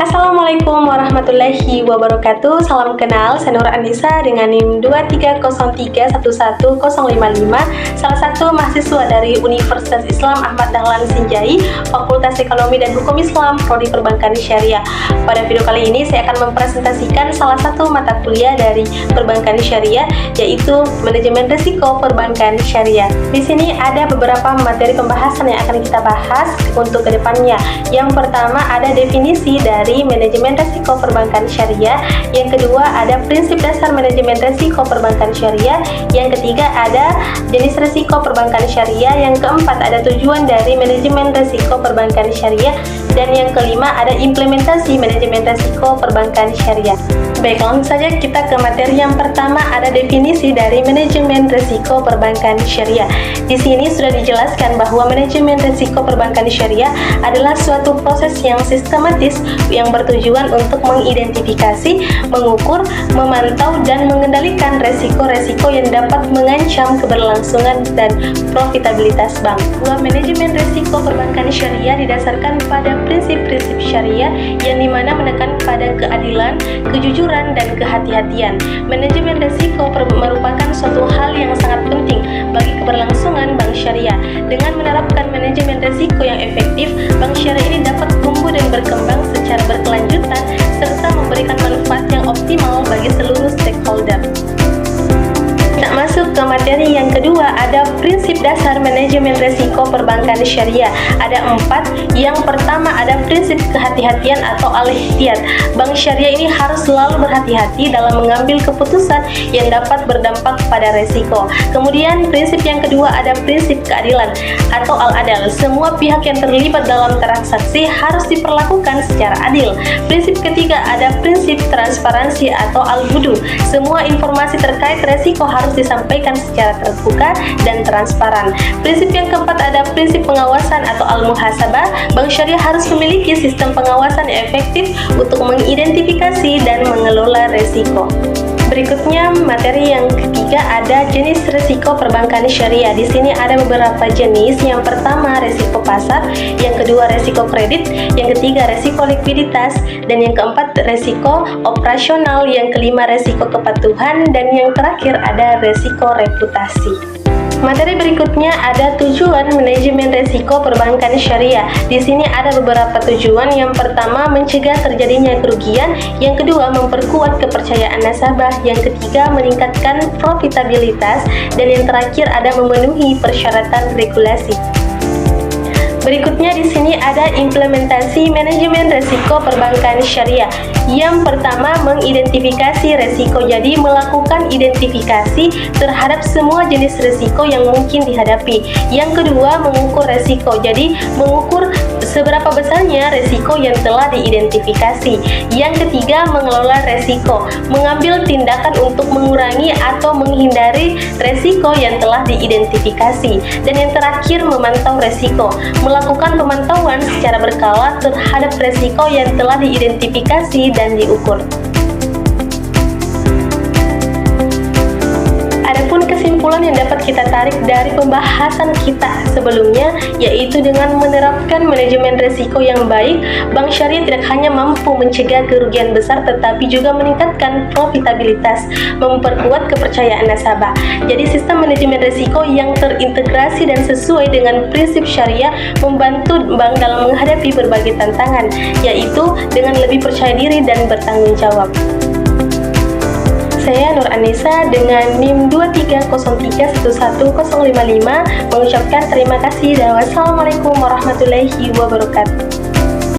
Assalamualaikum warahmatullahi wabarakatuh. Salam kenal, saya Nur Anissa dengan NIM 230311055, salah satu mahasiswa dari Universitas Islam Ahmad Dahlan Sinjai, Fakultas Ekonomi dan Hukum Islam, Prodi Perbankan Syariah. Pada video kali ini saya akan mempresentasikan salah satu mata kuliah dari Perbankan Syariah, yaitu Manajemen Risiko Perbankan Syariah. Di sini ada beberapa materi pembahasan yang akan kita bahas untuk kedepannya. Yang pertama ada definisi dari manajemen risiko perbankan syariah, yang kedua ada prinsip dasar manajemen risiko perbankan syariah, yang ketiga ada jenis risiko perbankan syariah, yang keempat ada tujuan dari manajemen risiko perbankan syariah, dan yang kelima ada implementasi manajemen risiko perbankan syariah. Baik, langsung saja kita ke materi yang pertama, ada definisi dari manajemen risiko perbankan syariah. Di sini sudah dijelaskan bahwa manajemen risiko perbankan syariah adalah suatu proses yang sistematis yang bertujuan untuk mengidentifikasi, mengukur, memantau, dan mengendalikan resiko-resiko yang dapat mengancam keberlangsungan dan profitabilitas bank. Manajemen risiko perbankan syariah didasarkan pada prinsip-prinsip syariah yang dimana menekan pada keadilan, kejujuran, dan kehati-hatian. Manajemen risiko merupakan suatu hal yang sangat penting bagi keberlangsungan bank syariah. Dengan menerapkan manajemen risiko yang efektif, bank syariah ini dapat tumbuh dan berkembang secara berkelanjutan serta memberikan manfaat yang optimal bagi seluruh stakeholder. Kita masuk ke materi yang kedua, ada prinsip dasar manajemen risiko perbankan syariah. Ada 4. Yang pertama ada prinsip kehati-hatian atau al-ihtiyat. Bank syariah ini harus selalu berhati-hati dalam mengambil keputusan yang dapat berdampak pada risiko. Kemudian prinsip yang kedua ada prinsip keadilan atau al-adal. Semua pihak yang terlibat dalam transaksi harus diperlakukan secara adil. Prinsip ketiga ada prinsip transparansi atau al-budu. Semua informasi terkait risiko harus disampaikan secara terbuka dan transparan. Prinsip yang keempat ada prinsip pengawasan atau al-muhasabah. Bank syariah harus memiliki sistem pengawasan yang efektif untuk mengidentifikasi dan mengelola risiko. Berikutnya materi yang ketiga ada jenis risiko perbankan syariah. Di sini ada beberapa jenis. Yang pertama risiko pasar, yang kedua risiko kredit, yang ketiga risiko likuiditas, dan yang keempat risiko operasional, yang kelima risiko kepatuhan, dan yang terakhir ada risiko reputasi. Materi berikutnya ada tujuan manajemen risiko perbankan syariah. Di sini ada beberapa tujuan. Yang pertama mencegah terjadinya kerugian, yang kedua memperkuat kepercayaan nasabah, yang ketiga meningkatkan profitabilitas, dan yang terakhir ada memenuhi persyaratan regulasi. Berikutnya di sini ada implementasi manajemen risiko perbankan syariah. Yang pertama mengidentifikasi risiko, jadi melakukan identifikasi terhadap semua jenis risiko yang mungkin dihadapi. Yang kedua mengukur risiko, jadi mengukur seberapa besarnya risiko yang telah diidentifikasi. Yang ketiga mengelola risiko, mengambil tindakan untuk mengurangi atau menghindari risiko yang telah diidentifikasi. Dan yang terakhir memantau risiko, melakukan pemantauan secara berkala terhadap risiko yang telah diidentifikasi dan diukur. Adapun kesimpulan yang dapat kita tarik dari pembahasan kita sebelumnya, yaitu dengan menerapkan manajemen risiko yang baik, bank syariah tidak hanya mampu mencegah kerugian besar tetapi juga meningkatkan profitabilitas, memperkuat kepercayaan nasabah. Jadi sistem manajemen risiko yang terintegrasi dan sesuai dengan prinsip syariah membantu bank dalam menghadapi berbagai tantangan, yaitu dengan lebih percaya diri dan bertanggung jawab. Saya Nur Anissa dengan NIM 230311055 mengucapkan terima kasih dan wassalamualaikum warahmatullahi wabarakatuh.